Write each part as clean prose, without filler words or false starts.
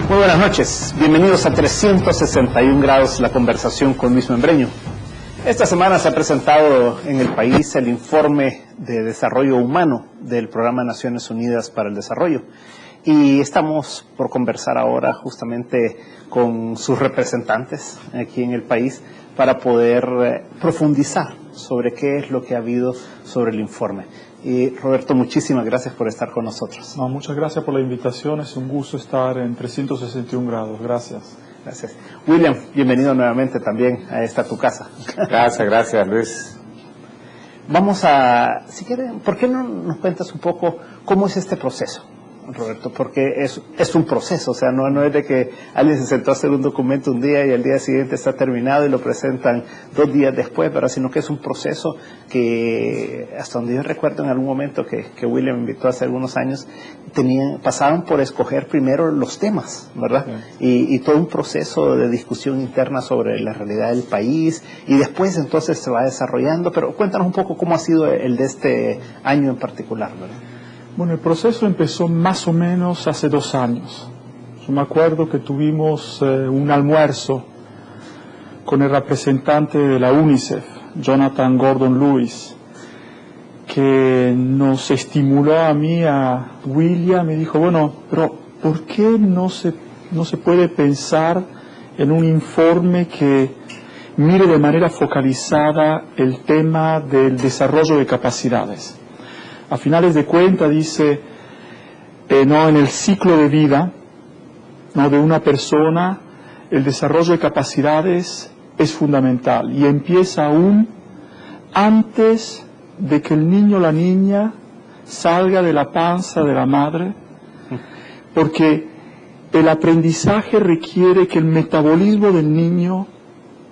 Muy buenas noches, bienvenidos a 361 grados, la conversación con Luis Membreño. Esta semana se ha presentado en el país el informe de desarrollo humano del Programa de Naciones Unidas para el Desarrollo. Y estamos por conversar ahora justamente con sus representantes aquí en el país para poder profundizar sobre qué es lo que ha habido sobre el informe. Y Roberto, muchísimas gracias por estar con nosotros. No, muchas gracias por la invitación, es un gusto estar en 361 grados, gracias. Gracias. William, bienvenido nuevamente también a esta tu casa. Gracias Luis. Vamos a, si quieren, ¿por qué no nos cuentas un poco cómo es este proceso, Roberto? Porque es un proceso, o sea, no es de que alguien se sentó a hacer un documento un día y al día siguiente está terminado y lo presentan 2 días después, ¿verdad? Sino que es un proceso que, hasta donde yo recuerdo en algún momento que William me invitó hace algunos años, pasaban por escoger primero los temas, ¿verdad? Sí. Y todo un proceso de discusión interna sobre la realidad del país y después entonces se va desarrollando, pero cuéntanos un poco cómo ha sido el de este año en particular, ¿verdad? Bueno, el proceso empezó más o menos hace 2 años. Yo me acuerdo que tuvimos un almuerzo con el representante de la UNICEF, Jonathan Gordon-Lewis, que nos estimuló a mí, a William, y dijo, bueno, pero ¿por qué no se puede pensar en un informe que mire de manera focalizada el tema del desarrollo de capacidades? A finales de cuentas dice, en el ciclo de vida de una persona, el desarrollo de capacidades es fundamental y empieza aún antes de que el niño o la niña salga de la panza de la madre, porque el aprendizaje requiere que el metabolismo del niño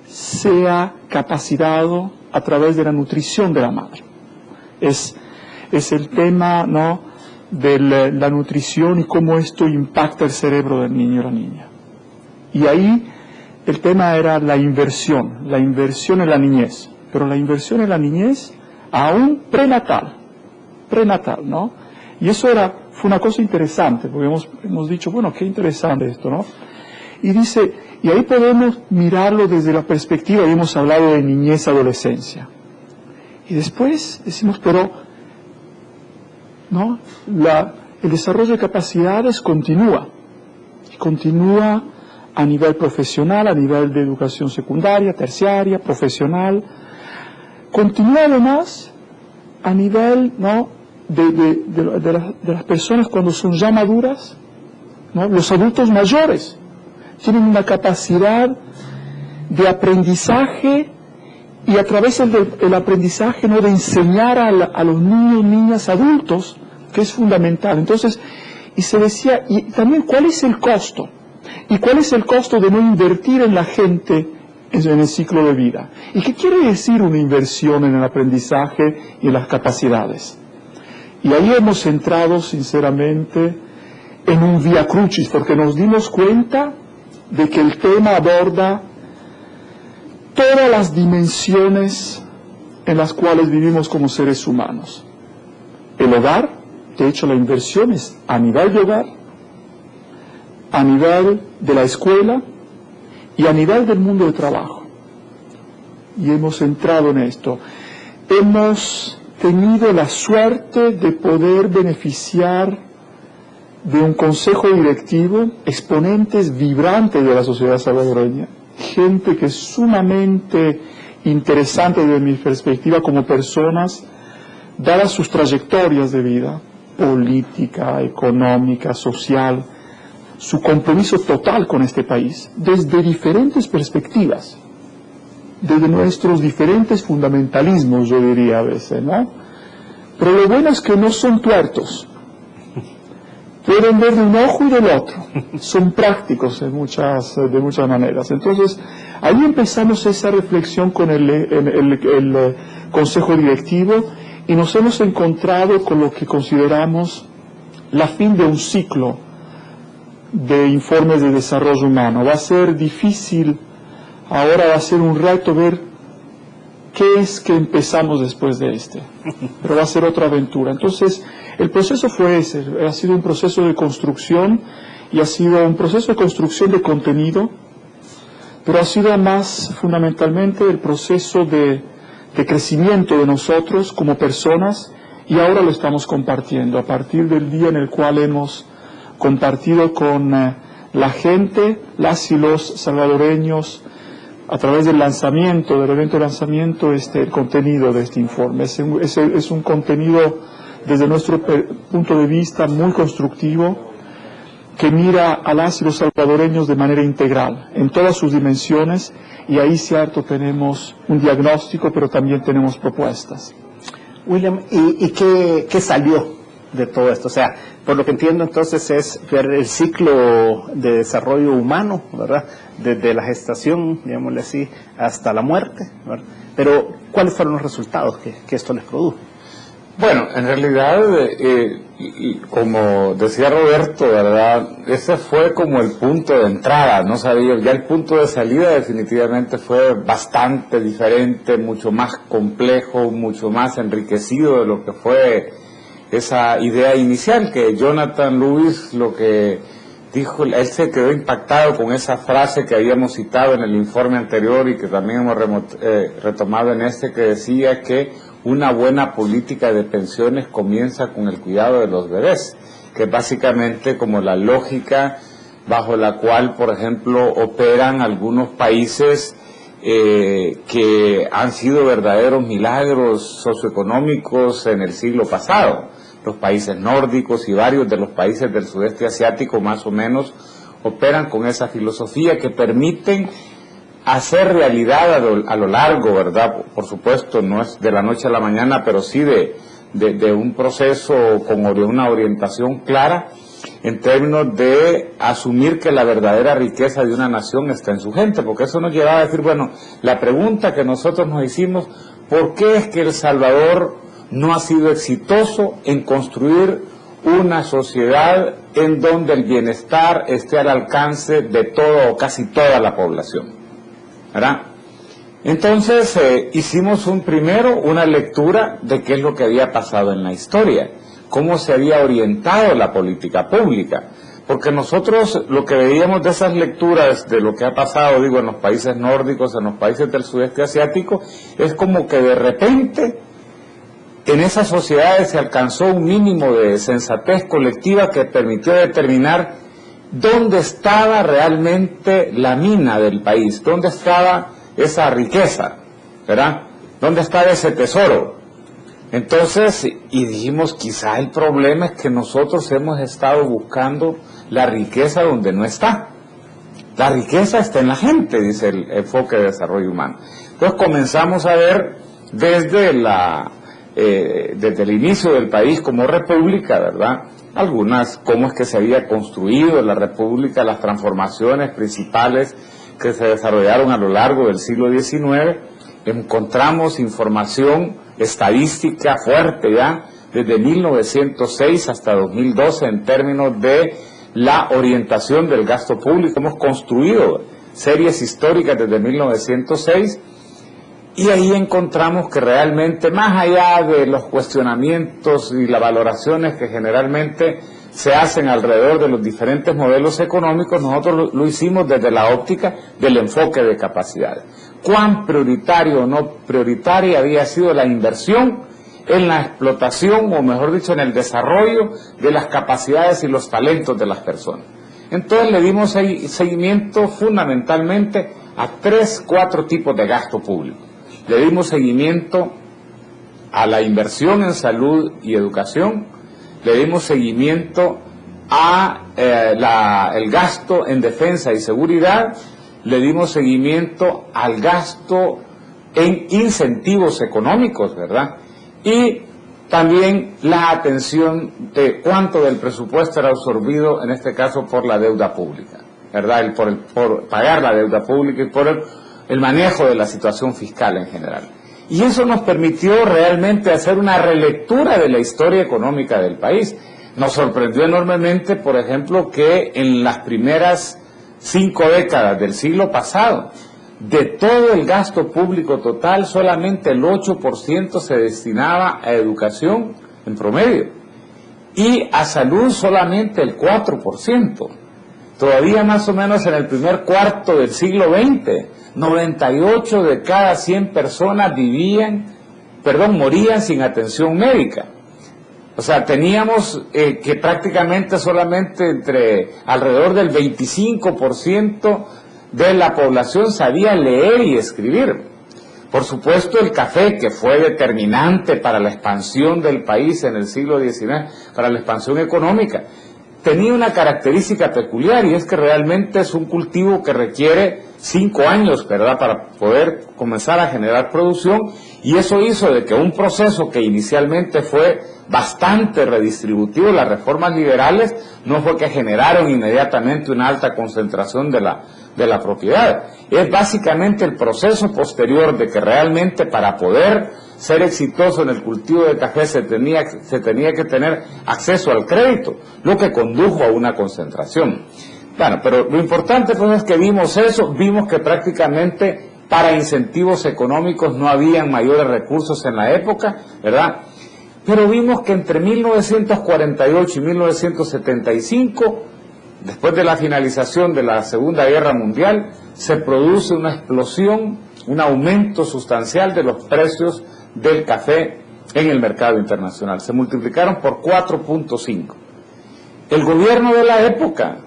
sea capacitado a través de la nutrición de la madre. Es el tema, de la nutrición y cómo esto impacta el cerebro del niño o la niña. Y ahí el tema era la inversión en la niñez, pero la inversión en la niñez aún prenatal, ¿no? Y eso fue una cosa interesante, porque hemos dicho, bueno, qué interesante esto, ¿no? Y dice, y ahí podemos mirarlo desde la perspectiva, y hemos hablado de niñez, adolescencia. Y después decimos, pero el desarrollo de capacidades continúa a nivel profesional, a nivel de educación secundaria, terciaria, profesional, continúa además a nivel de las personas cuando son ya maduras, los adultos mayores tienen una capacidad de aprendizaje y a través del aprendizaje de enseñar a los niños, niñas, adultos, que es fundamental. Entonces, y se decía, y también cuál es el costo, y cuál es el costo de no invertir en la gente en el ciclo de vida. ¿Y qué quiere decir una inversión en el aprendizaje y en las capacidades? Y ahí hemos entrado, sinceramente, en un vía crucis, porque nos dimos cuenta de que el tema aborda todas las dimensiones en las cuales vivimos como seres humanos. El hogar, de hecho la inversión es a nivel de hogar, a nivel de la escuela y a nivel del mundo de trabajo. Y hemos entrado en esto. Hemos tenido la suerte de poder beneficiar de un consejo directivo, exponentes vibrantes de la sociedad salvadoreña, gente que es sumamente interesante desde mi perspectiva como personas, dadas sus trayectorias de vida, política, económica, social, su compromiso total con este país, desde diferentes perspectivas, desde nuestros diferentes fundamentalismos, yo diría a veces, ¿no? Pero lo bueno es que no son tuertos. Pueden ver de un ojo y del otro. Son prácticos de muchas maneras. Entonces, ahí empezamos esa reflexión con el Consejo Directivo y nos hemos encontrado con lo que consideramos la fin de un ciclo de informes de desarrollo humano. Va a ser difícil, ahora va a ser un reto ver qué es que empezamos después de pero va a ser otra aventura. Entonces, el proceso fue ese, ha sido un proceso de construcción y ha sido un proceso de construcción de contenido, pero ha sido más fundamentalmente el proceso de crecimiento de nosotros como personas, y ahora lo estamos compartiendo a partir del día en el cual hemos compartido con la gente, las y los salvadoreños, a través del lanzamiento, del evento de lanzamiento, el contenido de este informe. Es un contenido, desde nuestro punto de vista, muy constructivo, que mira a las y los salvadoreños de manera integral, en todas sus dimensiones, y ahí, cierto, tenemos un diagnóstico, pero también tenemos propuestas. William, ¿y qué salió de todo esto? O sea, por lo que entiendo entonces es ver el ciclo de desarrollo humano, ¿verdad? Desde la gestación, digámosle así, hasta la muerte, ¿verdad? Pero, ¿cuáles fueron los resultados que esto les produjo? Bueno, en realidad, y como decía Roberto, ¿verdad? Ese fue como el punto de entrada, no sabía, ya el punto de salida definitivamente fue bastante diferente, mucho más complejo, mucho más enriquecido de lo que fue esa idea inicial, que Jonathan Lewis lo que dijo, él se quedó impactado con esa frase que habíamos citado en el informe anterior y que también hemos retomado en que decía que una buena política de pensiones comienza con el cuidado de los bebés, que es básicamente como la lógica bajo la cual, por ejemplo, operan algunos países que han sido verdaderos milagros socioeconómicos en el siglo pasado. Los países nórdicos y varios de los países del sudeste asiático más o menos operan con esa filosofía que permiten hacer realidad a lo largo, ¿verdad? Por supuesto, no es de la noche a la mañana, pero sí de un proceso de una orientación clara en términos de asumir que la verdadera riqueza de una nación está en su gente, porque eso nos lleva a decir, bueno, la pregunta que nosotros nos hicimos, ¿por qué es que El Salvador no ha sido exitoso en construir una sociedad en donde el bienestar esté al alcance de todo o casi toda la población? ¿Verdad? Entonces hicimos una lectura de qué es lo que había pasado en la historia, cómo se había orientado la política pública, porque nosotros lo que veíamos de esas lecturas de lo que ha pasado, digo, en los países nórdicos, en los países del sudeste asiático, es como que de repente en esas sociedades se alcanzó un mínimo de sensatez colectiva que permitió determinar dónde estaba realmente la mina del país, dónde estaba esa riqueza, ¿verdad? ¿Dónde estaba ese tesoro? Entonces, y dijimos, quizá el problema es que nosotros hemos estado buscando la riqueza donde no está. La riqueza está en la gente, dice el enfoque de desarrollo humano. Entonces comenzamos a ver desde el inicio del país como república, ¿verdad? Cómo es que se había construido la república, las transformaciones principales que se desarrollaron a lo largo del siglo XIX. Encontramos información estadística fuerte ya desde 1906 hasta 2012 en términos de la orientación del gasto público. Hemos construido series históricas desde 1906 y ahí encontramos que realmente, más allá de los cuestionamientos y las valoraciones que generalmente se hacen alrededor de los diferentes modelos económicos, nosotros lo hicimos desde la óptica del enfoque de capacidades. ¿Cuán prioritario o no prioritaria había sido la inversión en la explotación, o mejor dicho, en el desarrollo de las capacidades y los talentos de las personas? Entonces le dimos seguimiento fundamentalmente a 4 tipos de gasto público. Le dimos seguimiento a la inversión en salud y educación, le dimos seguimiento a el gasto en defensa y seguridad, le dimos seguimiento al gasto en incentivos económicos, ¿verdad? Y también la atención de cuánto del presupuesto era absorbido, en este caso, por la deuda pública, ¿verdad? Por pagar la deuda pública y por el manejo de la situación fiscal en general. Y eso nos permitió realmente hacer una relectura de la historia económica del país. Nos sorprendió enormemente, por ejemplo, que en las primeras 5 décadas del siglo pasado, de todo el gasto público total, solamente el 8% se destinaba a educación en promedio, y a salud solamente el 4%. todavía más o menos en el primer cuarto del siglo XX, 98 de cada 100 personas morían sin atención médica. O sea, teníamos que prácticamente solamente alrededor del 25% de la población sabía leer y escribir. Por supuesto, el café, que fue determinante para la expansión del país en el siglo XIX, para la expansión económica, tenía una característica peculiar, y es que realmente es un cultivo que requiere 5 años, ¿verdad?, para poder comenzar a generar producción, y eso hizo de que un proceso que inicialmente fue bastante redistributivo, las reformas liberales, no fue que generaron inmediatamente una alta concentración de la propiedad. Es básicamente el proceso posterior de que realmente para poder ser exitoso en el cultivo de café se tenía que tener acceso al crédito, lo que condujo a una concentración. Bueno, pero lo importante pues es que vimos que prácticamente para incentivos económicos no habían mayores recursos en la época, ¿verdad? Pero vimos que entre 1948 y 1975, después de la finalización de la Segunda Guerra Mundial, se produce una explosión, un aumento sustancial de los precios del café en el mercado internacional. Se multiplicaron por 4.5. El gobierno de la época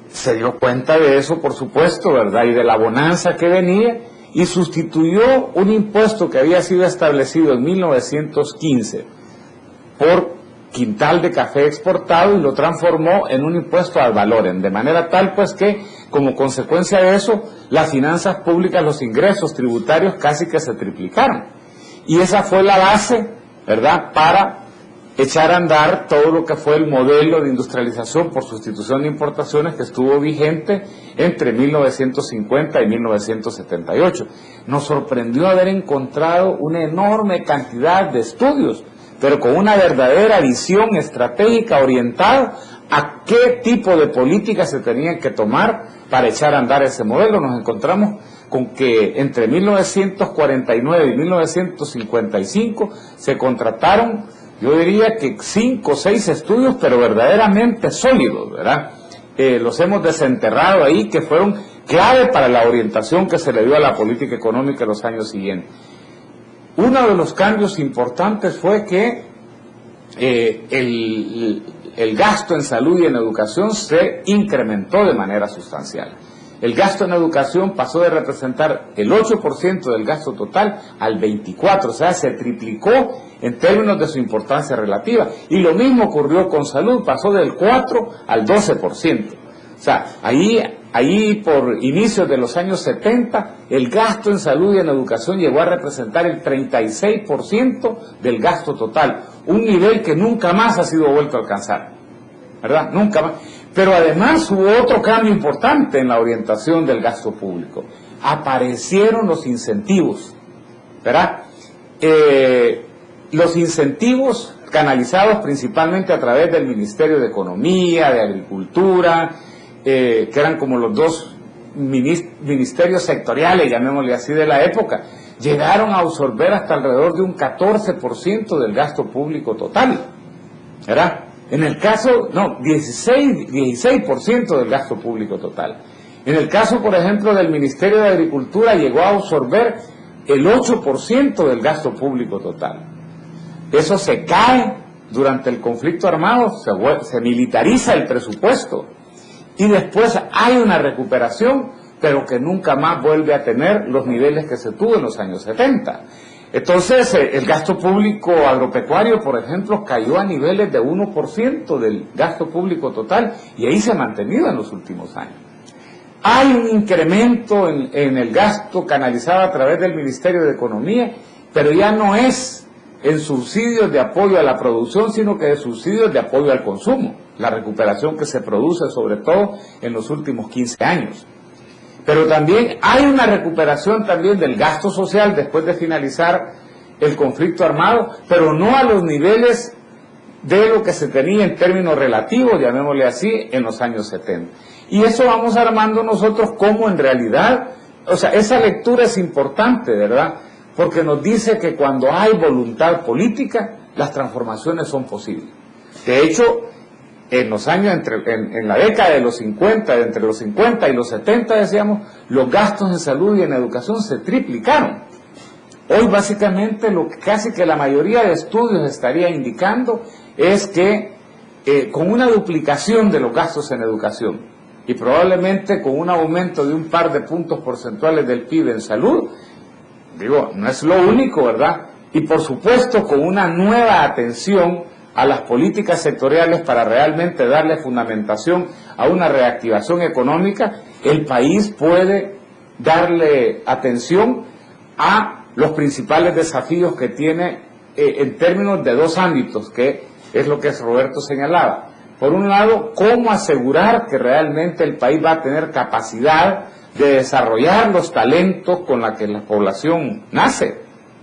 se dio cuenta de eso, por supuesto, ¿verdad?, y de la bonanza que venía, y sustituyó un impuesto que había sido establecido en 1915 por quintal de café exportado y lo transformó en un impuesto al valor, de manera tal pues que como consecuencia de eso las finanzas públicas, los ingresos tributarios casi que se triplicaron, y esa fue la base, ¿verdad?, para echar a andar todo lo que fue el modelo de industrialización por sustitución de importaciones que estuvo vigente entre 1950 y 1978. Nos sorprendió haber encontrado una enorme cantidad de estudios, pero con una verdadera visión estratégica orientada a qué tipo de políticas se tenían que tomar para echar a andar ese modelo. Nos encontramos con que entre 1949 y 1955 se contrataron, yo diría que 5 o 6 estudios, pero verdaderamente sólidos, ¿verdad? Los hemos desenterrado ahí, que fueron clave para la orientación que se le dio a la política económica en los años siguientes. Uno de los cambios importantes fue que el gasto en salud y en educación se incrementó de manera sustancial. El gasto en educación pasó de representar el 8% del gasto total al 24%, o sea, se triplicó en términos de su importancia relativa. Y lo mismo ocurrió con salud, pasó del 4 al 12%. O sea, ahí por inicios de los años 70, el gasto en salud y en educación llegó a representar el 36% del gasto total, un nivel que nunca más ha sido vuelto a alcanzar, ¿verdad? Nunca más. Pero además hubo otro cambio importante en la orientación del gasto público. Aparecieron los incentivos, ¿verdad? Los incentivos canalizados principalmente a través del Ministerio de Economía, de Agricultura, que eran como los dos ministerios sectoriales, llamémosle así, de la época, llegaron a absorber hasta alrededor de un 14% del gasto público total, ¿verdad? En el caso, 16% del gasto público total. En el caso, por ejemplo, del Ministerio de Agricultura, llegó a absorber el 8% del gasto público total. Eso se cae durante el conflicto armado, se militariza el presupuesto, y después hay una recuperación, pero que nunca más vuelve a tener los niveles que se tuvo en los años 70. Entonces, el gasto público agropecuario, por ejemplo, cayó a niveles de 1% del gasto público total, y ahí se ha mantenido en los últimos años. Hay un incremento en el gasto canalizado a través del Ministerio de Economía, pero ya no es en subsidios de apoyo a la producción, sino que de subsidios de apoyo al consumo, la recuperación que se produce sobre todo en los últimos 15 años. Pero también hay una recuperación también del gasto social después de finalizar el conflicto armado, pero no a los niveles de lo que se tenía en términos relativos, llamémosle así, en los años 70. Y eso vamos armando nosotros como en realidad, o sea, esa lectura es importante, ¿verdad? Porque nos dice que cuando hay voluntad política, las transformaciones son posibles. De hecho, en los años, en la década de los 50, entre los 50 y los 70, decíamos, los gastos en salud y en educación se triplicaron. Hoy básicamente lo que casi que la mayoría de estudios estaría indicando es que con una duplicación de los gastos en educación y probablemente con un aumento de un par de puntos porcentuales del PIB en salud, digo, no es lo único, ¿verdad? Y por supuesto con una nueva atención a las políticas sectoriales para realmente darle fundamentación a una reactivación económica, el país puede darle atención a los principales desafíos que tiene en términos de dos ámbitos, que es lo que Roberto señalaba. Por un lado, cómo asegurar que realmente el país va a tener capacidad de desarrollar los talentos con los que la población nace,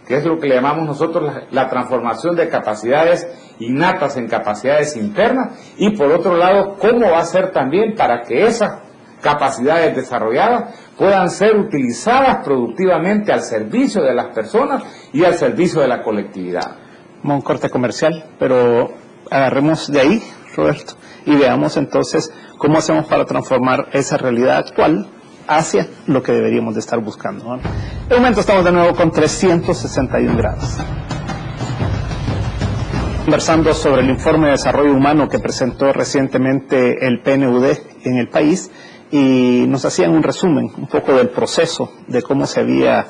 que es lo que le llamamos nosotros la transformación de capacidades innatas en capacidades internas, y por otro lado, cómo va a ser también para que esas capacidades desarrolladas puedan ser utilizadas productivamente al servicio de las personas y al servicio de la colectividad. Vamos a un corte comercial, pero agarremos de ahí, Roberto, y veamos entonces cómo hacemos para transformar esa realidad actual hacia lo que deberíamos de estar buscando, ¿no? En este momento estamos de nuevo con 361 grados. Conversando sobre el informe de desarrollo humano que presentó recientemente el PNUD en el país, y nos hacían un resumen un poco del proceso, de cómo se había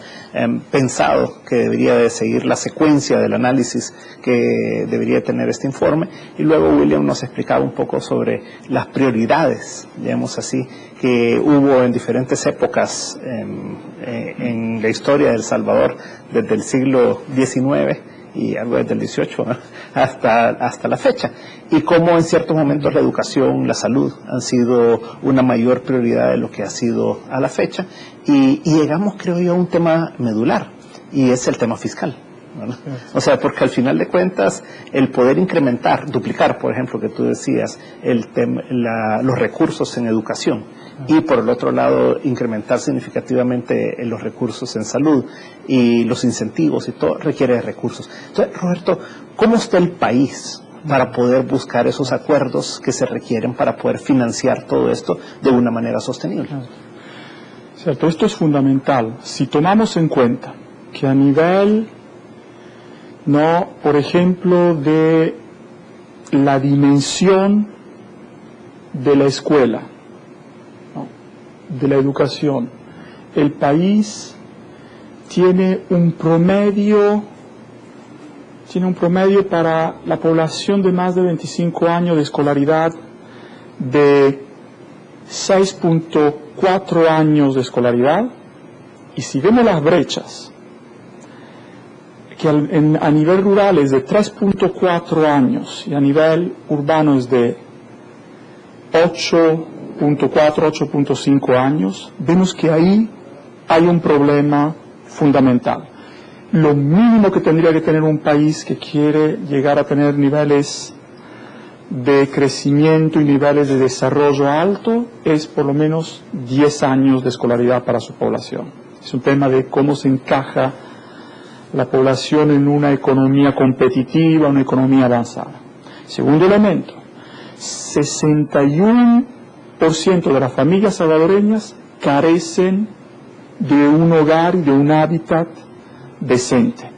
pensado que debería de seguir la secuencia del análisis que debería tener este informe, y luego William nos explicaba un poco sobre las prioridades, digamos así, que hubo en diferentes épocas en la historia de El Salvador, desde el siglo XIX y algo desde el 18 hasta la fecha, y cómo en ciertos momentos la educación, la salud han sido una mayor prioridad de lo que ha sido a la fecha, y llegamos, creo yo, a un tema medular, y es el tema fiscal, ¿verdad? O sea, porque al final de cuentas el poder incrementar, duplicar, por ejemplo, que tú decías, los recursos en educación, y por el otro lado incrementar significativamente los recursos en salud y los incentivos y todo, requiere de recursos. Entonces, Roberto, ¿cómo está el país para poder buscar esos acuerdos que se requieren para poder financiar todo esto de una manera sostenible? Cierto, esto es fundamental. Si tomamos en cuenta que a nivel, por ejemplo, de la dimensión de la escuela, de la educación, el país tiene un promedio para la población de más de 25 años de escolaridad de 6.4 años de escolaridad, y si vemos las brechas, que a nivel rural es de 3.4 años y a nivel urbano es de 8.5 años, vemos que ahí hay un problema fundamental. Lo mínimo que tendría que tener un país que quiere llegar a tener niveles de crecimiento y niveles de desarrollo alto es por lo menos 10 años de escolaridad para su población. Es un tema de cómo se encaja la población en una economía competitiva, una economía avanzada. Segundo elemento, 61% de las familias salvadoreñas carecen de un hogar y de un hábitat decente.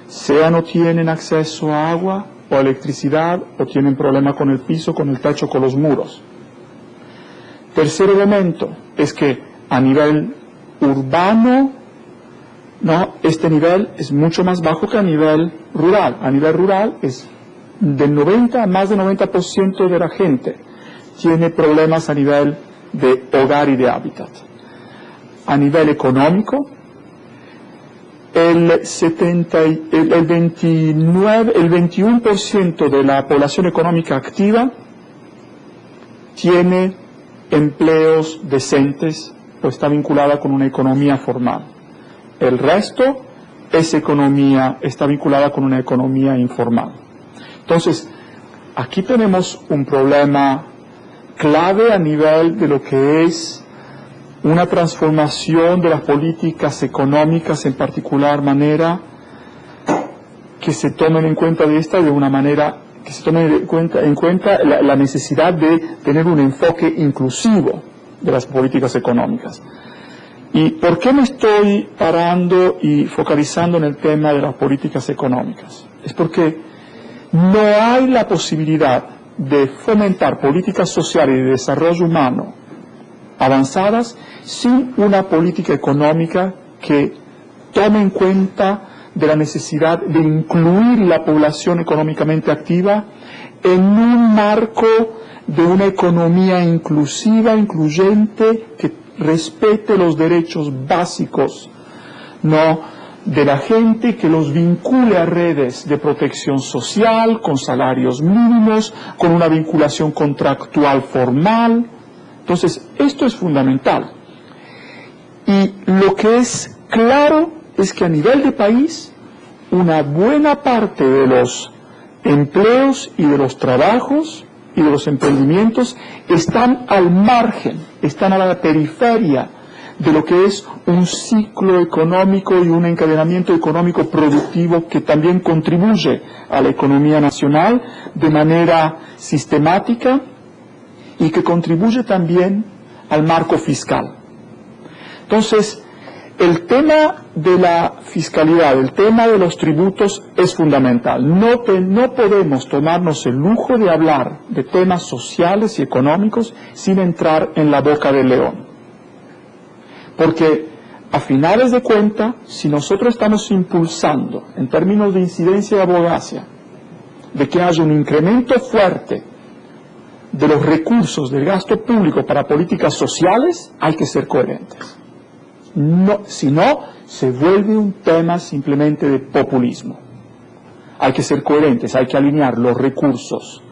Sea no tienen acceso a agua o a electricidad, o tienen problemas con el piso, con el techo, con los muros. Tercer elemento es que a nivel urbano, este nivel es mucho más bajo que a nivel rural. A nivel rural es más del 90% de la gente tiene problemas a nivel de hogar y de hábitat. A nivel económico, el 21% de la población económica activa tiene empleos decentes o está vinculada con una economía formal. El resto, esa economía está vinculada con una economía informal. Entonces, aquí tenemos un problema clave a nivel de lo que es una transformación de las políticas económicas, en particular manera que se tomen en cuenta de una manera que se tome en cuenta la necesidad de tener un enfoque inclusivo de las políticas económicas. ¿Y por qué me estoy parando y focalizando en el tema de las políticas económicas? Es porque no hay la posibilidad de fomentar políticas sociales y de desarrollo humano avanzadas sin una política económica que tome en cuenta de la necesidad de incluir la población económicamente activa en un marco de una economía inclusiva, incluyente, que respete los derechos básicos, no de la gente, que los vincule a redes de protección social, con salarios mínimos, con una vinculación contractual formal. Entonces, esto es fundamental. Y lo que es claro es que a nivel de país, una buena parte de los empleos y de los trabajos y de los emprendimientos están al margen, están a la periferia de lo que es un ciclo económico y un encadenamiento económico productivo que también contribuye a la economía nacional de manera sistemática y que contribuye también al marco fiscal. Entonces, el tema de la fiscalidad, el tema de los tributos es fundamental. No podemos tomarnos el lujo de hablar de temas sociales y económicos sin entrar en la boca del león. Porque, a finales de cuentas, si nosotros estamos impulsando, en términos de incidencia y abogacía, de que haya un incremento fuerte de los recursos del gasto público para políticas sociales, hay que ser coherentes. No, si no, se vuelve un tema simplemente de populismo. Hay que ser coherentes, hay que alinear los recursos,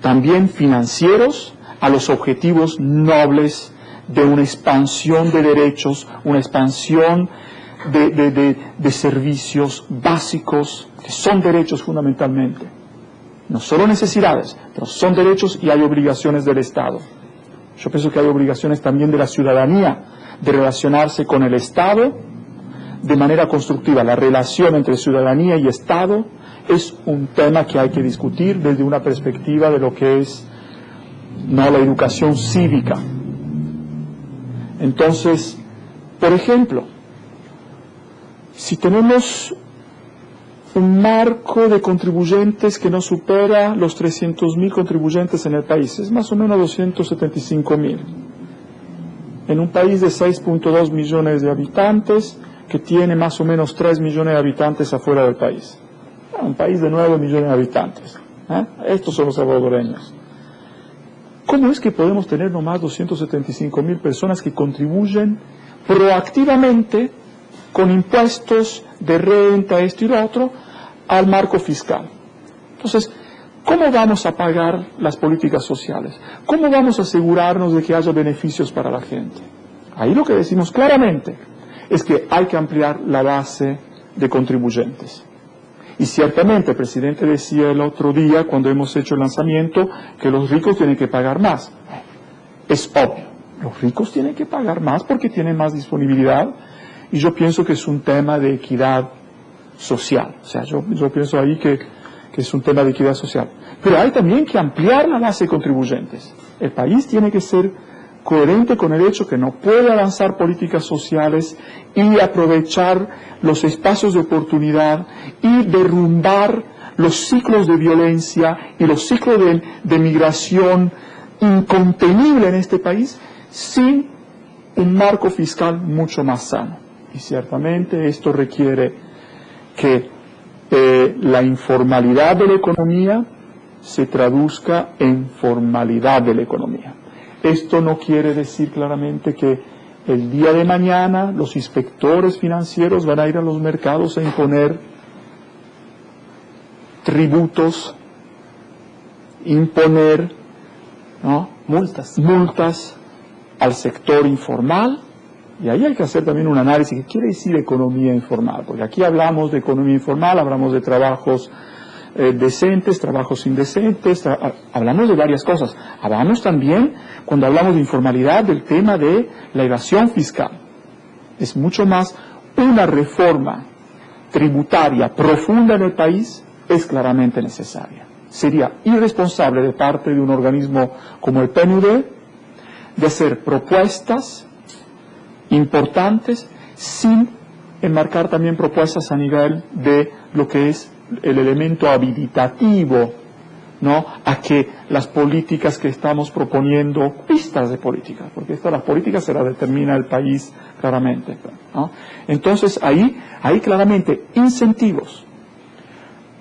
también financieros, a los objetivos nobles de una expansión de derechos, una expansión de servicios básicos, que son derechos fundamentalmente. No solo necesidades, pero son derechos y hay obligaciones del Estado. Yo pienso que hay obligaciones también de la ciudadanía, de relacionarse con el Estado de manera constructiva. La relación entre ciudadanía y Estado es un tema que hay que discutir desde una perspectiva de lo que es la educación cívica. Entonces, por ejemplo, si tenemos un marco de contribuyentes que no supera los 300.000 contribuyentes en el país, es más o menos 275.000. En un país de 6.2 millones de habitantes, que tiene más o menos 3 millones de habitantes afuera del país. Un país de 9 millones de habitantes. Estos son los salvadoreños. ¿Cómo es que podemos tener nomás 275.000 personas que contribuyen proactivamente con impuestos de renta, esto y lo otro, al marco fiscal? Entonces, ¿cómo vamos a pagar las políticas sociales? ¿Cómo vamos a asegurarnos de que haya beneficios para la gente? Ahí lo que decimos claramente es que hay que ampliar la base de contribuyentes. Y ciertamente el presidente decía el otro día, cuando hemos hecho el lanzamiento, que los ricos tienen que pagar más. Es obvio, los ricos tienen que pagar más porque tienen más disponibilidad, y yo pienso que es un tema de equidad social. O sea, yo pienso ahí que es un tema de equidad social. Pero hay también que ampliar la base de contribuyentes. El país tiene que ser coherente con el hecho que no puede avanzar políticas sociales y aprovechar los espacios de oportunidad y derrumbar los ciclos de violencia y los ciclos de migración incontenible en este país sin un marco fiscal mucho más sano. Y ciertamente esto requiere que la informalidad de la economía se traduzca en formalidad de la economía. Esto no quiere decir claramente que el día de mañana los inspectores financieros van a ir a los mercados a imponer tributos, imponer multas al sector informal. Y ahí hay que hacer también un análisis. ¿Qué quiere decir economía informal? Porque aquí hablamos de economía informal, hablamos de trabajos decentes, trabajos indecentes, hablamos de varias cosas. Hablamos también, cuando hablamos de informalidad, del tema de la evasión fiscal. Es mucho más una reforma tributaria profunda en el país, es claramente necesaria. sería irresponsable de parte de un organismo como el PNUD de hacer propuestas importantes sin enmarcar también propuestas a nivel de lo que es el elemento habilitativo, ¿no?, a que las políticas que estamos proponiendo, pistas de políticas, porque las políticas se las determina el país claramente, ¿no? Entonces ahí claramente incentivos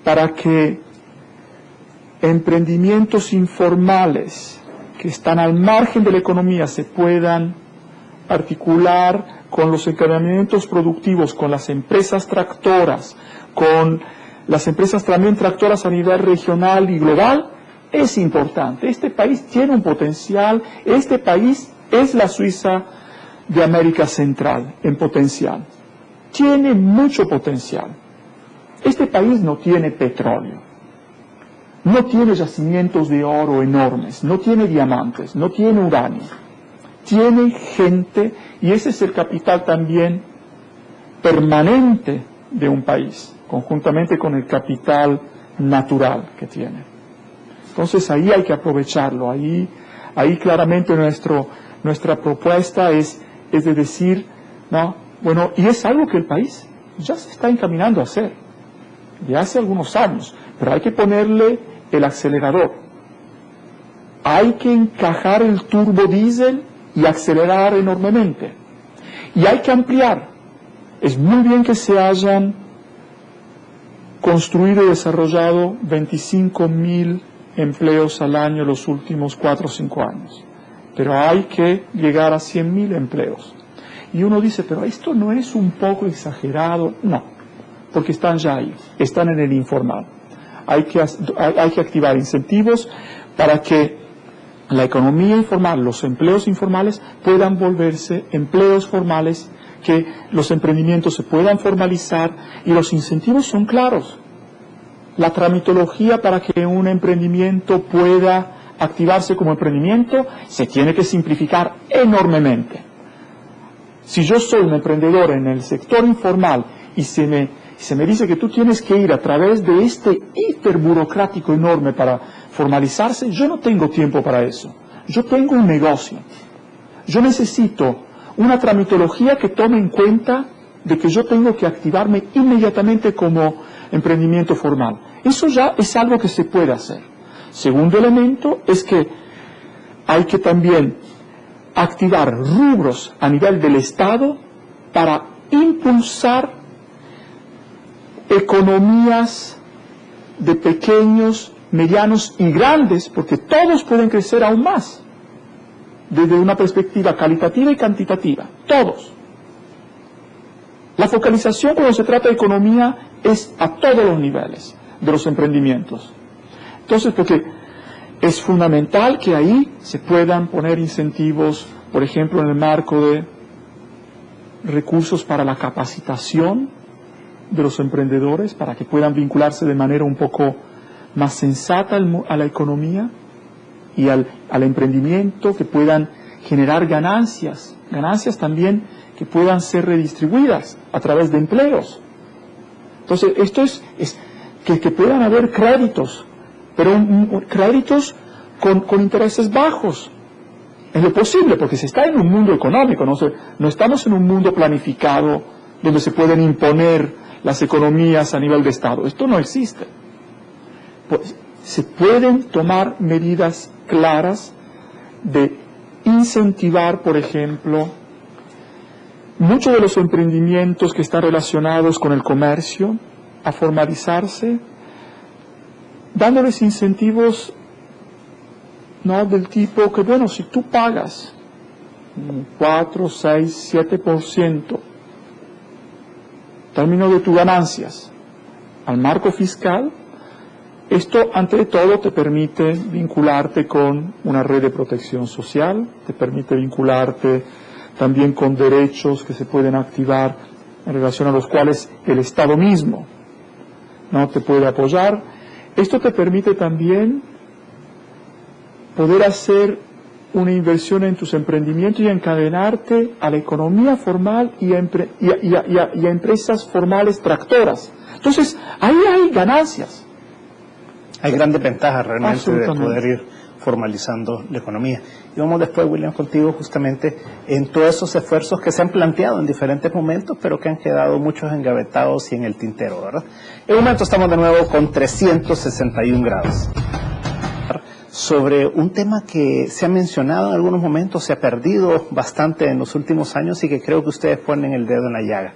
para que emprendimientos informales que están al margen de la economía se puedan articular con los encadenamientos productivos, con las empresas tractoras, con las empresas también tractoras a nivel regional y global, es importante. Este país tiene un potencial, este país es la Suiza de América Central en potencial. Tiene mucho potencial. Este país no tiene petróleo, no tiene yacimientos de oro enormes, no tiene diamantes, no tiene uranio. Tiene gente, y ese es el capital también permanente de un país, conjuntamente con el capital natural que tiene. Entonces ahí hay que aprovecharlo, ahí claramente nuestra propuesta es de decir, no, bueno, y es algo que el país ya se está encaminando a hacer, de hace algunos años, pero hay que ponerle el acelerador. Hay que encajar el turbo diésel y acelerar enormemente. Y hay que ampliar. Es muy bien que se hayan construido y desarrollado 25.000 empleos al año los últimos 4 o 5 años. Pero hay que llegar a 100.000 empleos. Y uno dice, pero esto no es un poco exagerado. No, porque están ya ahí, están en el informal. Hay que activar incentivos para que la economía informal, los empleos informales puedan volverse empleos formales, que los emprendimientos se puedan formalizar, y los incentivos son claros. La tramitología para que un emprendimiento pueda activarse como emprendimiento se tiene que simplificar enormemente. Si yo soy un emprendedor en el sector informal y se me dice que tú tienes que ir a través de este hiperburocrático enorme para formalizarse, yo no tengo tiempo para eso. Yo tengo un negocio. Yo necesito una tramitología que tome en cuenta de que yo tengo que activarme inmediatamente como emprendimiento formal. Eso ya es algo que se puede hacer. Segundo elemento es que hay que también activar rubros a nivel del Estado para impulsar economías de pequeños, medianos y grandes, porque todos pueden crecer aún más, desde una perspectiva calitativa y cuantitativa, todos. La focalización cuando se trata de economía es a todos los niveles de los emprendimientos. Entonces, porque es fundamental que ahí se puedan poner incentivos, por ejemplo, en el marco de recursos para la capacitación de los emprendedores, para que puedan vincularse de manera un poco más sensata a la economía y al emprendimiento, que puedan generar ganancias también que puedan ser redistribuidas a través de empleos. Entonces, esto es que puedan haber créditos, pero créditos con intereses bajos. Es lo posible, porque se está en un mundo económico, no estamos en un mundo planificado donde se pueden imponer las economías a nivel de Estado. Esto no existe. Pues, se pueden tomar medidas claras de incentivar, por ejemplo, muchos de los emprendimientos que están relacionados con el comercio a formalizarse, dándoles incentivos, no del tipo que, bueno, si tú pagas 4, 6, 7% término de tus ganancias al marco fiscal, esto ante todo te permite vincularte con una red de protección social, te permite vincularte también con derechos que se pueden activar en relación a los cuales el Estado mismo no te puede apoyar. Esto te permite también poder hacer una inversión en tus emprendimientos y encadenarte a la economía formal y a empresas formales tractoras. Entonces, ahí hay ganancias. Hay grandes ventajas realmente de Absolutamente. poder ir formalizando la economía. Y vamos después, William, contigo justamente en todos esos esfuerzos que se han planteado en diferentes momentos, pero que han quedado muchos engavetados y en el tintero, ¿verdad? En un momento estamos de nuevo con 361 grados. Sobre un tema que se ha mencionado en algunos momentos, se ha perdido bastante en los últimos años y que creo que ustedes ponen el dedo en la llaga.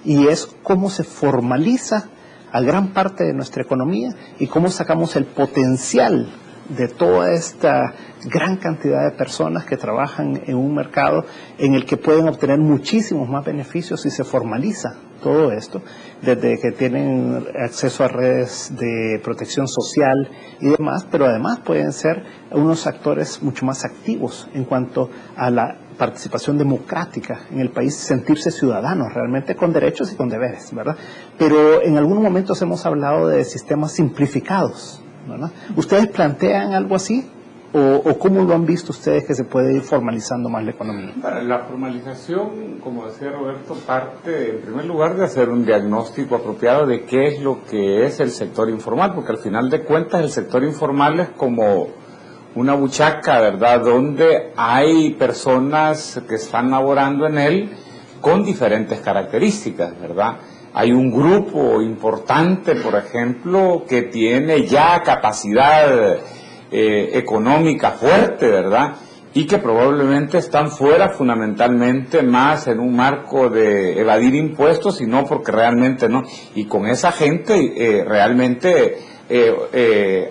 Y es cómo se formaliza a gran parte de nuestra economía y cómo sacamos el potencial de toda esta gran cantidad de personas que trabajan en un mercado en el que pueden obtener muchísimos más beneficios si se formaliza todo esto, desde que tienen acceso a redes de protección social y demás, pero además pueden ser unos actores mucho más activos en cuanto a la participación democrática en el país, sentirse ciudadanos realmente con derechos y con deberes, ¿verdad? Pero en algunos momentos hemos hablado de sistemas simplificados, ¿verdad? ¿Ustedes plantean algo así? ¿O cómo lo han visto ustedes que se puede ir formalizando más la economía? La formalización, como decía Roberto, parte en primer lugar de hacer un diagnóstico apropiado de qué es lo que es el sector informal, porque al final de cuentas el sector informal es como una buchaca, ¿verdad?, donde hay personas que están laborando en él con diferentes características, ¿verdad? Hay un grupo importante, por ejemplo, que tiene ya capacidad económica fuerte, ¿verdad?, y que probablemente están fuera fundamentalmente más en un marco de evadir impuestos y no porque realmente no. Y con esa gente realmente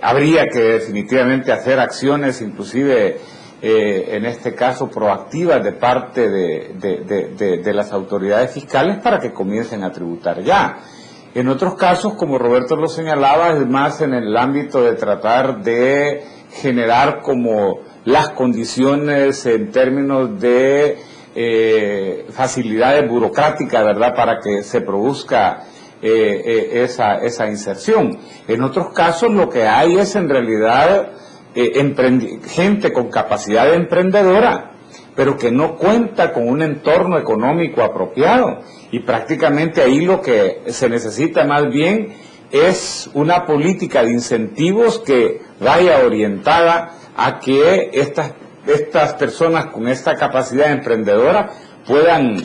habría que definitivamente hacer acciones, inclusive en este caso proactivas de parte de las autoridades fiscales para que comiencen a tributar ya. En otros casos, como Roberto lo señalaba, es más en el ámbito de tratar de generar como las condiciones en términos de facilidades burocráticas, ¿verdad?, para que se produzca esa inserción. En otros casos lo que hay es en realidad gente con capacidad emprendedora, pero que no cuenta con un entorno económico apropiado, y prácticamente ahí lo que se necesita más bien es una política de incentivos que vaya orientada a que estas personas con esta capacidad emprendedora puedan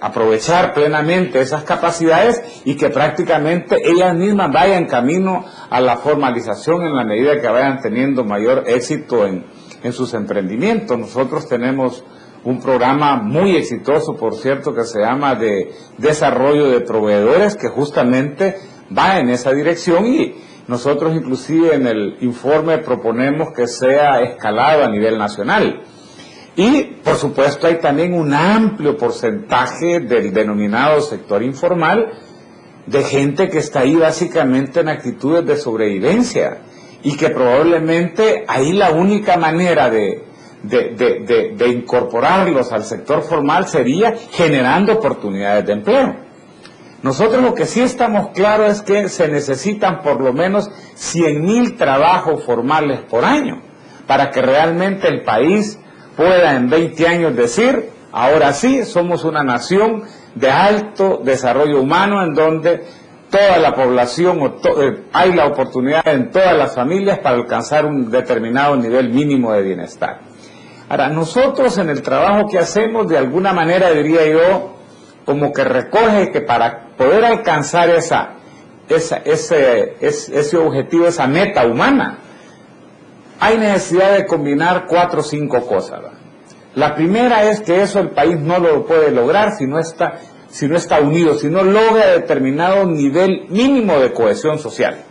aprovechar plenamente esas capacidades y que prácticamente ellas mismas vayan camino a la formalización en la medida que vayan teniendo mayor éxito en sus emprendimientos. Nosotros tenemos un programa muy exitoso, por cierto, que se llama de desarrollo de proveedores, que justamente va en esa dirección, y nosotros inclusive en el informe proponemos que sea escalado a nivel nacional. Y por supuesto hay también un amplio porcentaje del denominado sector informal, de gente que está ahí básicamente en actitudes de sobrevivencia, y que probablemente ahí la única manera de incorporarlos al sector formal sería generando oportunidades de empleo. Nosotros lo que sí estamos claros es que se necesitan por lo menos 100,000 trabajos formales por año para que realmente el país pueda en 20 años decir, ahora sí, somos una nación de alto desarrollo humano en donde toda la población hay la oportunidad en todas las familias para alcanzar un determinado nivel mínimo de bienestar. Ahora, nosotros en el trabajo que hacemos, de alguna manera diría yo, como que recoge que para poder alcanzar ese objetivo, esa meta humana, hay necesidad de combinar 4 o 5 cosas, ¿verdad? La primera es que eso el país no lo puede lograr si no está unido, si no logra determinado nivel mínimo de cohesión social.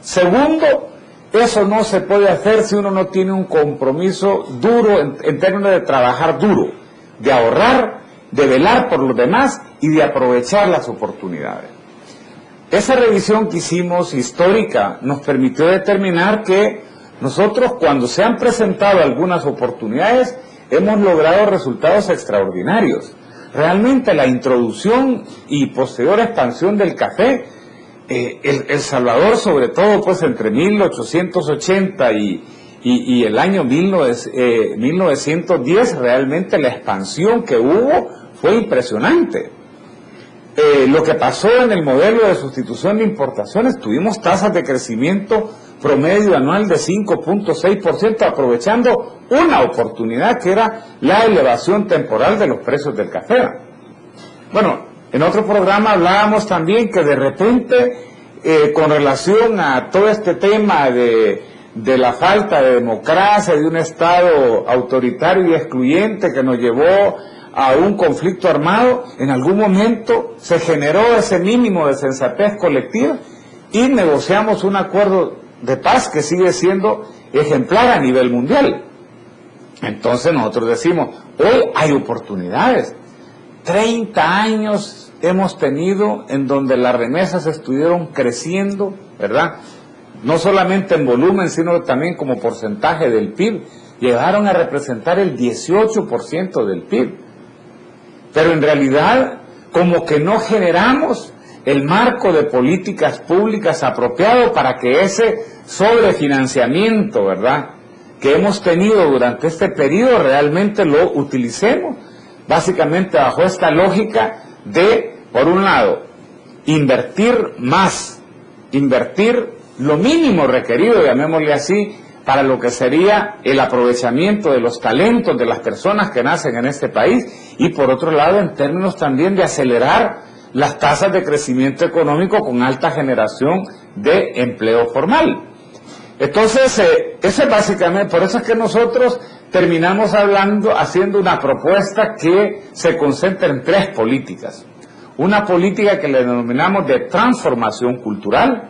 Segundo, eso no se puede hacer si uno no tiene un compromiso duro en términos de trabajar duro, de ahorrar, de velar por los demás y de aprovechar las oportunidades. Esa revisión que hicimos histórica nos permitió determinar que nosotros, cuando se han presentado algunas oportunidades, hemos logrado resultados extraordinarios. Realmente la introducción y posterior expansión del café, El Salvador, sobre todo pues entre 1880 y el año 1910, realmente la expansión que hubo fue impresionante. lo que pasó en el modelo de sustitución de importaciones, tuvimos tasas de crecimiento promedio anual de 5.6%, aprovechando una oportunidad que era la elevación temporal de los precios del café. Bueno, en otro programa hablábamos también que de repente, con relación a todo este tema de la falta de democracia, de un Estado autoritario y excluyente que nos llevó a un conflicto armado, en algún momento se generó ese mínimo de sensatez colectiva y negociamos un acuerdo de paz que sigue siendo ejemplar a nivel mundial. Entonces nosotros decimos, hoy hay oportunidades. 30 años hemos tenido en donde las remesas estuvieron creciendo, ¿verdad? No solamente en volumen, sino también como porcentaje del PIB. Llegaron a representar el 18% del PIB. Pero en realidad, como que no generamos el marco de políticas públicas apropiado para que ese sobrefinanciamiento, ¿verdad?, que hemos tenido durante este periodo realmente lo utilicemos, básicamente bajo esta lógica de, por un lado, invertir más, invertir lo mínimo requerido, llamémosle así, para lo que sería el aprovechamiento de los talentos de las personas que nacen en este país, y por otro lado, en términos también de acelerar las tasas de crecimiento económico con alta generación de empleo formal. Entonces, eso es básicamente, por eso es que nosotros terminamos haciendo una propuesta que se concentra en 3 políticas. Una política que le denominamos de transformación cultural,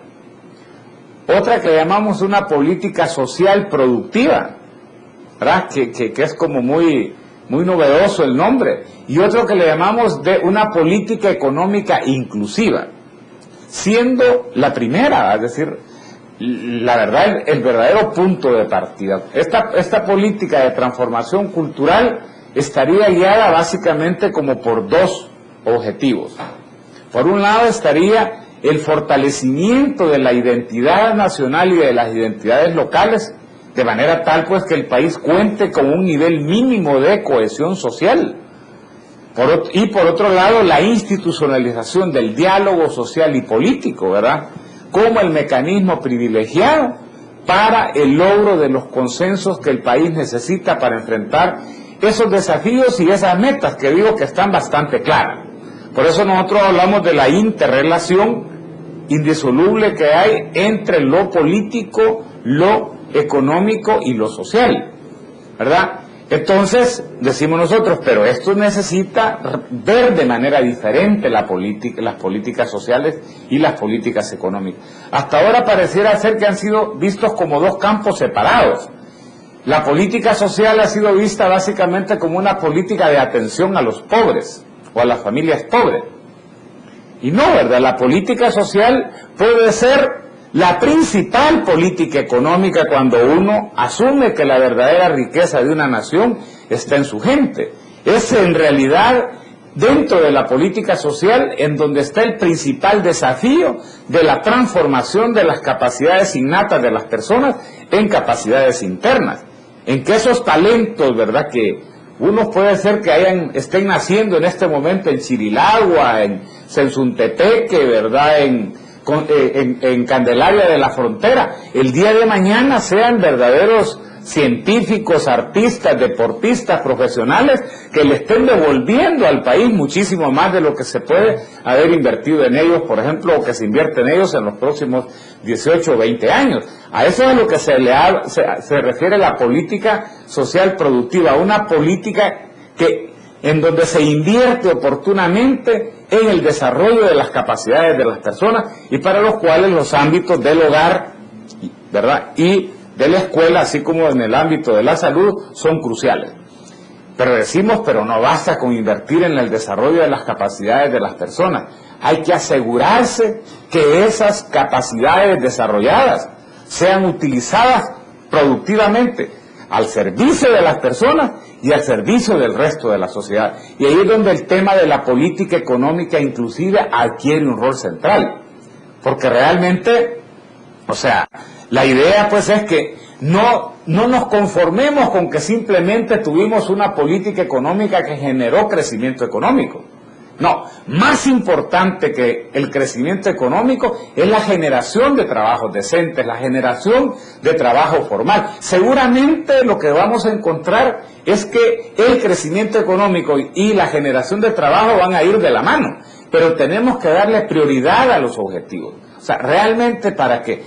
otra que llamamos una política social productiva, ¿verdad?, que es como muy novedoso el nombre, y otro que le llamamos de una política económica inclusiva, siendo la primera, es decir, la verdad, el verdadero punto de partida. Esta política de transformación cultural estaría guiada básicamente como por 2 objetivos. Por un lado estaría el fortalecimiento de la identidad nacional y de las identidades locales, de manera tal pues que el país cuente con un nivel mínimo de cohesión social. Y por otro lado, la institucionalización del diálogo social y político, ¿verdad?, como el mecanismo privilegiado para el logro de los consensos que el país necesita para enfrentar esos desafíos y esas metas que digo que están bastante claras. Por eso nosotros hablamos de la interrelación indisoluble que hay entre lo político, lo económico y lo social, ¿verdad? Entonces, decimos nosotros, pero esto necesita ver de manera diferente las políticas sociales y las políticas económicas. Hasta ahora pareciera ser que han sido vistos como 2 campos separados. La política social ha sido vista básicamente como una política de atención a los pobres o a las familias pobres. Y no, ¿verdad? La política social puede ser la principal política económica cuando uno asume que la verdadera riqueza de una nación está en su gente. Es en realidad dentro de la política social en donde está el principal desafío de la transformación de las capacidades innatas de las personas en capacidades internas. En que esos talentos, ¿verdad?, que unos puede ser que estén naciendo en este momento en Chirilagua, en Sensuntepeque, ¿verdad?, en Candelaria de la Frontera, el día de mañana sean verdaderos científicos, artistas, deportistas, profesionales, que le estén devolviendo al país muchísimo más de lo que se puede haber invertido en ellos, por ejemplo, o que se invierte en ellos en los próximos 18 o 20 años. A eso es a lo que se refiere la política social productiva, una política en donde se invierte oportunamente en el desarrollo de las capacidades de las personas y para los cuales los ámbitos del hogar, ¿verdad?, y de la escuela, así como en el ámbito de la salud, son cruciales. Pero decimos, pero no basta con invertir en el desarrollo de las capacidades de las personas. Hay que asegurarse que esas capacidades desarrolladas sean utilizadas productivamente al servicio de las personas y al servicio del resto de la sociedad. Y ahí es donde el tema de la política económica inclusiva adquiere un rol central. Porque realmente, o sea, la idea pues es que no nos conformemos con que simplemente tuvimos una política económica que generó crecimiento económico. No, más importante que el crecimiento económico es la generación de trabajos decentes, la generación de trabajo formal. Seguramente lo que vamos a encontrar es que el crecimiento económico y la generación de trabajo van a ir de la mano, pero tenemos que darle prioridad a los objetivos. O sea, realmente para que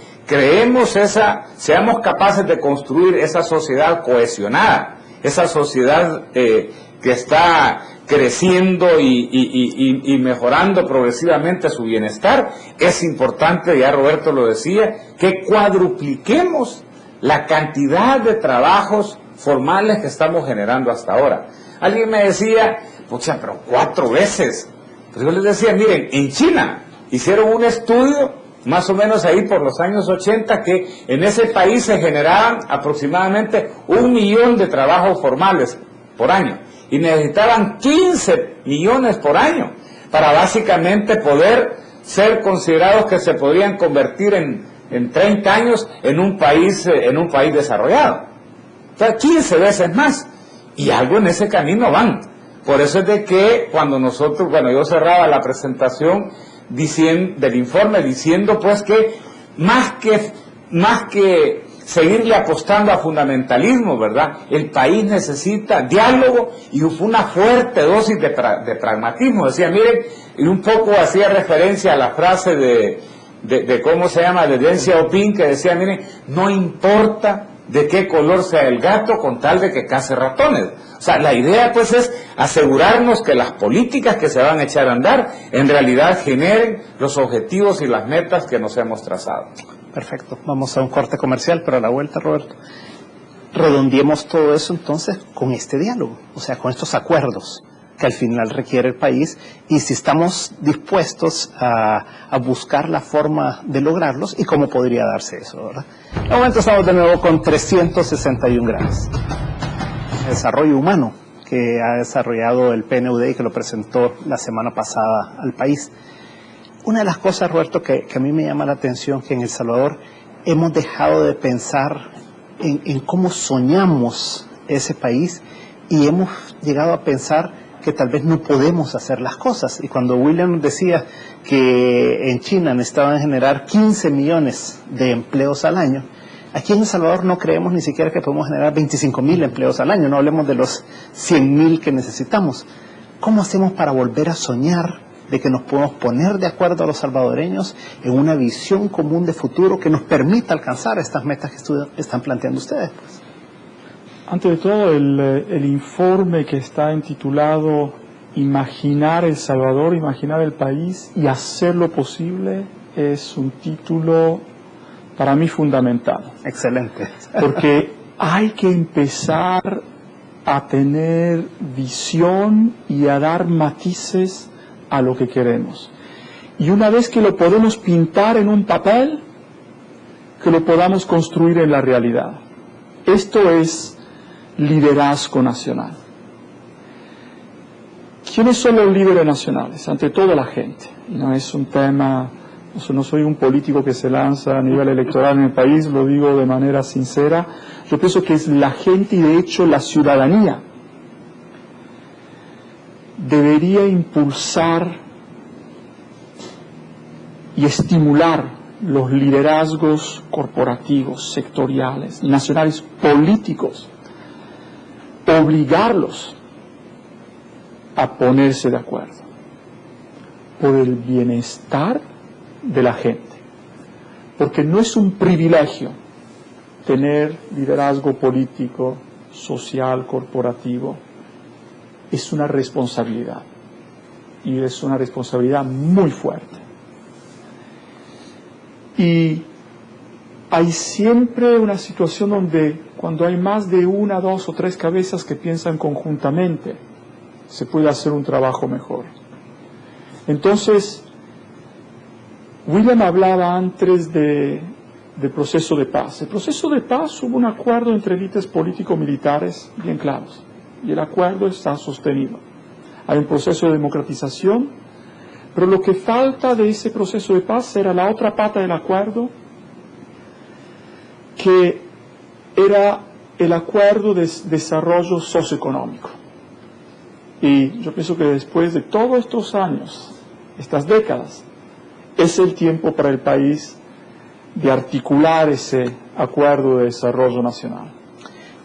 seamos capaces de construir esa sociedad cohesionada, esa sociedad que está creciendo y mejorando progresivamente su bienestar, es importante, ya Roberto lo decía, que cuadrupliquemos la cantidad de trabajos formales que estamos generando hasta ahora. Alguien me decía, pucha, pero 4 veces. Pues yo les decía, miren, en China hicieron un estudio, más o menos ahí por los años 80, que en ese país se generaban aproximadamente 1 millón de trabajos formales por año. Y necesitaban 15 millones por año para básicamente poder ser considerados que se podrían convertir en 30 años en un país desarrollado. O sea, 15 veces más. Y algo en ese camino van. Por eso es de que cuando yo cerraba la presentación del informe diciendo pues que más que seguirle apostando a fundamentalismo, ¿verdad? El país necesita diálogo y una fuerte dosis de pragmatismo. Decía, miren, y un poco hacía referencia a la frase de ¿cómo se llama?, de Deng Xiaoping, que decía, miren, no importa de qué color sea el gato con tal de que case ratones. O sea, la idea pues es asegurarnos que las políticas que se van a echar a andar en realidad generen los objetivos y las metas que nos hemos trazado. Perfecto, vamos a un corte comercial, pero a la vuelta, Roberto, redondeemos todo eso entonces con este diálogo, o sea, con estos acuerdos que al final requiere el país, y si estamos dispuestos a buscar la forma de lograrlos y cómo podría darse eso, ¿verdad? En el momento estamos de nuevo con 361 grados. Desarrollo humano que ha desarrollado el PNUD y que lo presentó la semana pasada al país. Una de las cosas, Roberto, que a mí me llama la atención, que en El Salvador hemos dejado de pensar en cómo soñamos ese país y hemos llegado a pensar que tal vez no podemos hacer las cosas. Y cuando William nos decía que en China necesitaban generar 15 millones de empleos al año, aquí en El Salvador no creemos ni siquiera que podemos generar 25,000 empleos al año, no hablemos de los 100,000 que necesitamos. ¿Cómo hacemos para volver a soñar de que nos podemos poner de acuerdo a los salvadoreños en una visión común de futuro que nos permita alcanzar estas metas que están planteando ustedes? Pues? Antes de todo, el informe que está intitulado Imaginar El Salvador, imaginar el país y hacer lo posible, es un título para mí fundamental. Excelente. Porque hay que empezar a tener visión y a dar matices a lo que queremos. Y una vez que lo podemos pintar en un papel, que lo podamos construir en la realidad. Esto es liderazgo nacional. ¿Quiénes son los líderes nacionales? Ante todo la gente. Y no es un tema, no soy un político que se lanza a nivel electoral en el país, lo digo de manera sincera. Yo pienso que es la gente y de hecho la ciudadanía debería impulsar y estimular los liderazgos corporativos, sectoriales, nacionales, políticos, obligarlos a ponerse de acuerdo por el bienestar de la gente, porque no es un privilegio tener liderazgo político, social, corporativo, es una responsabilidad, y es una responsabilidad muy fuerte. Y hay siempre una situación donde cuando hay más de 1, 2 o 3 cabezas que piensan conjuntamente, se puede hacer un trabajo mejor. Entonces, William hablaba antes del proceso de paz. El proceso de paz, hubo un acuerdo entre élites político-militares bien claros, y el acuerdo está sostenido. Hay un proceso de democratización, pero lo que falta de ese proceso de paz era la otra pata del acuerdo, que era el acuerdo de desarrollo socioeconómico. Y yo pienso que después de todos estos años, estas décadas, es el tiempo para el país de articular ese acuerdo de desarrollo nacional.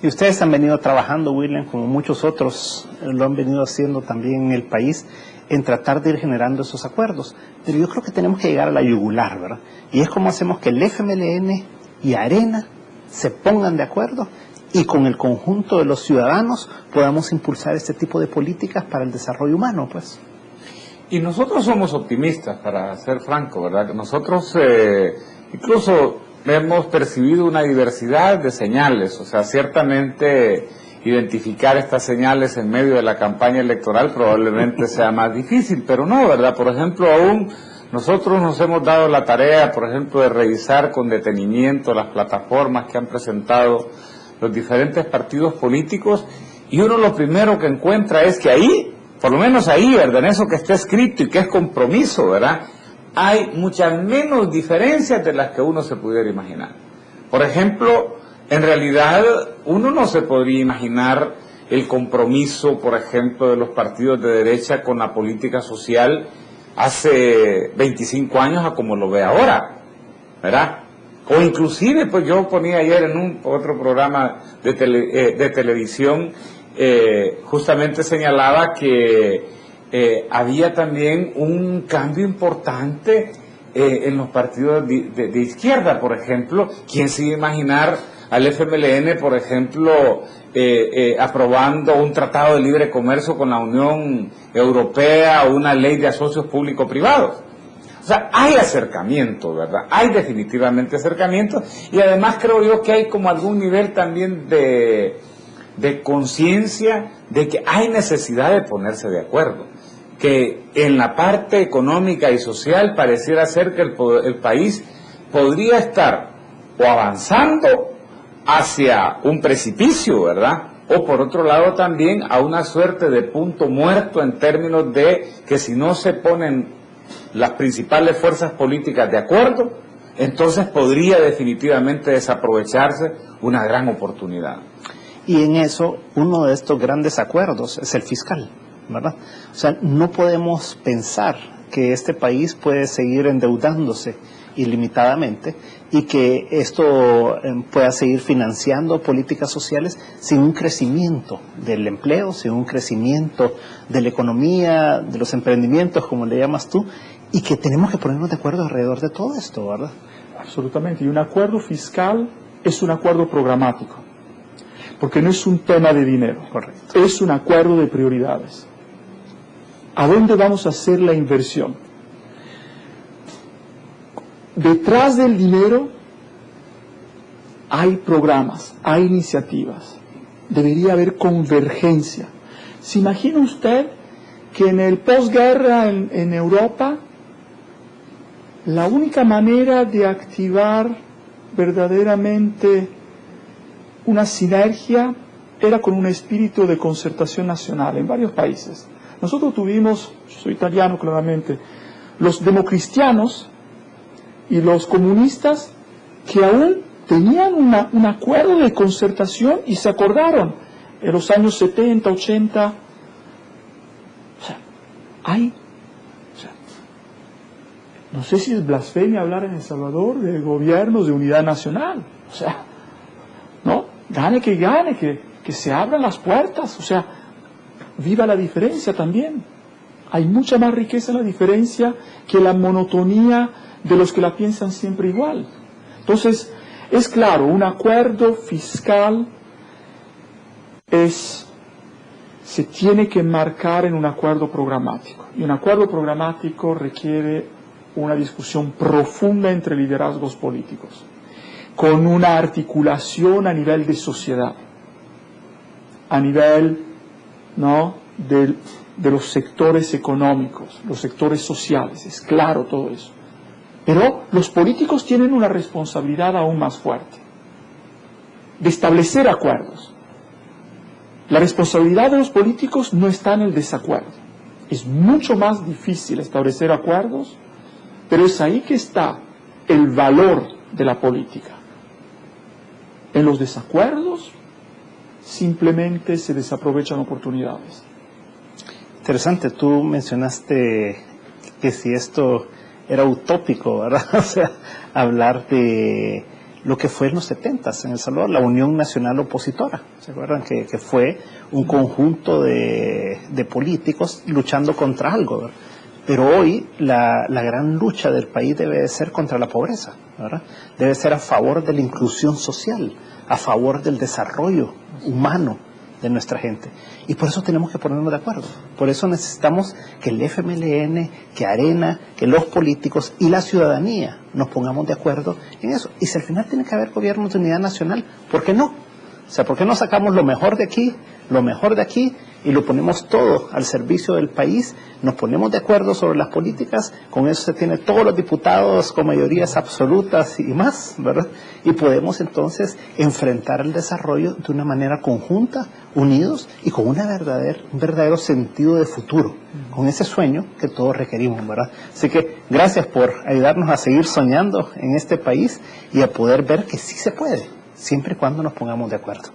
Y ustedes han venido trabajando, William, como muchos otros lo han venido haciendo también en el país, en tratar de ir generando esos acuerdos. Pero yo creo que tenemos que llegar a la yugular, ¿verdad? Y es como hacemos que el FMLN y Arena se pongan de acuerdo y con el conjunto de los ciudadanos podamos impulsar este tipo de políticas para el desarrollo humano, pues. Y nosotros somos optimistas, para ser franco, ¿verdad? Nosotros incluso hemos percibido una diversidad de señales, o sea, ciertamente identificar estas señales en medio de la campaña electoral probablemente sea más difícil, pero no, ¿verdad? Por ejemplo, aún nosotros nos hemos dado la tarea, por ejemplo, de revisar con detenimiento las plataformas que han presentado los diferentes partidos políticos, y uno lo primero que encuentra es que ahí, por lo menos ahí, ¿verdad?, en eso que está escrito y que es compromiso, ¿verdad?, hay muchas menos diferencias de las que uno se pudiera imaginar. Por ejemplo, en realidad uno no se podría imaginar el compromiso, por ejemplo, de los partidos de derecha con la política social hace 25 años a como lo ve ahora, ¿verdad? O inclusive, pues yo ponía ayer en otro programa de televisión, justamente señalaba que había también un cambio importante en los partidos de izquierda, por ejemplo. ¿Quién se iba a imaginar al FMLN, por ejemplo, aprobando un tratado de libre comercio con la Unión Europea o una ley de asocios público-privados? O sea, hay acercamiento, ¿verdad? Hay definitivamente acercamiento, y además creo yo que hay como algún nivel también de conciencia de que hay necesidad de ponerse de acuerdo, que en la parte económica y social pareciera ser que el país podría estar o avanzando hacia un precipicio, ¿verdad?, o por otro lado también a una suerte de punto muerto en términos de que si no se ponen las principales fuerzas políticas de acuerdo, entonces podría definitivamente desaprovecharse una gran oportunidad. Y en eso, uno de estos grandes acuerdos es el fiscal, ¿verdad? O sea, no podemos pensar que este país puede seguir endeudándose ilimitadamente y que esto pueda seguir financiando políticas sociales sin un crecimiento del empleo, sin un crecimiento de la economía, de los emprendimientos, como le llamas tú, y que tenemos que ponernos de acuerdo alrededor de todo esto, ¿verdad? Absolutamente. Y un acuerdo fiscal es un acuerdo programático, porque no es un tema de dinero. Correcto. Es un acuerdo de prioridades. ¿A dónde vamos a hacer la inversión? Detrás del dinero hay programas, hay iniciativas. Debería haber convergencia. ¿Se imagina usted que en el posguerra en Europa la única manera de activar verdaderamente una sinergia era con un espíritu de concertación nacional en varios países? Nosotros tuvimos, yo soy italiano claramente, los democristianos y los comunistas que aún tenían un acuerdo de concertación y se acordaron en los años 70, 80. O sea, no sé si es blasfemia hablar en El Salvador de gobiernos de unidad nacional. O sea, ¿no? Gane, que se abran las puertas. O sea, viva la diferencia también. Hay mucha más riqueza en la diferencia que la monotonía de los que la piensan siempre igual. Entonces, es claro, un acuerdo fiscal se tiene que enmarcar en un acuerdo programático. Y un acuerdo programático requiere una discusión profunda entre liderazgos políticos, con una articulación a nivel de sociedad, a nivel, ¿no?, de los sectores económicos, los sectores sociales. Es claro todo eso. Pero los políticos tienen una responsabilidad aún más fuerte, de establecer acuerdos. La responsabilidad de los políticos no está en el desacuerdo. Es mucho más difícil establecer acuerdos, pero es ahí que está el valor de la política. En los desacuerdos simplemente se desaprovechan oportunidades. Interesante, tú mencionaste que si esto era utópico, ¿verdad? O sea, hablar de lo que fue en los 70s en El Salvador, la Unión Nacional Opositora. ¿Se acuerdan? Que fue un conjunto de políticos luchando contra algo, ¿verdad? Pero hoy la gran lucha del país debe de ser contra la pobreza, ¿verdad? Debe ser a favor de la inclusión social, a favor del desarrollo humano de nuestra gente. Y por eso tenemos que ponernos de acuerdo. Por eso necesitamos que el FMLN, que Arena, que los políticos y la ciudadanía nos pongamos de acuerdo en eso. Y si al final tiene que haber gobiernos de unidad nacional, ¿por qué no? O sea, ¿por qué no sacamos lo mejor de aquí, lo mejor de aquí, y lo ponemos todo al servicio del país? Nos ponemos de acuerdo sobre las políticas, con eso se tiene todos los diputados con mayorías absolutas y más, ¿verdad? Y podemos entonces enfrentar el desarrollo de una manera conjunta, unidos y con un verdadero sentido de futuro, con ese sueño que todos requerimos, ¿verdad? Así que gracias por ayudarnos a seguir soñando en este país y a poder ver que sí se puede, siempre y cuando nos pongamos de acuerdo.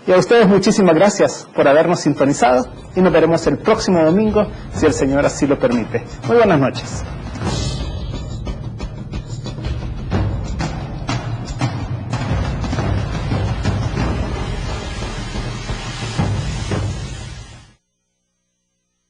Y a ustedes muchísimas gracias por habernos sintonizado y nos veremos el próximo domingo si el Señor así lo permite. Muy buenas noches.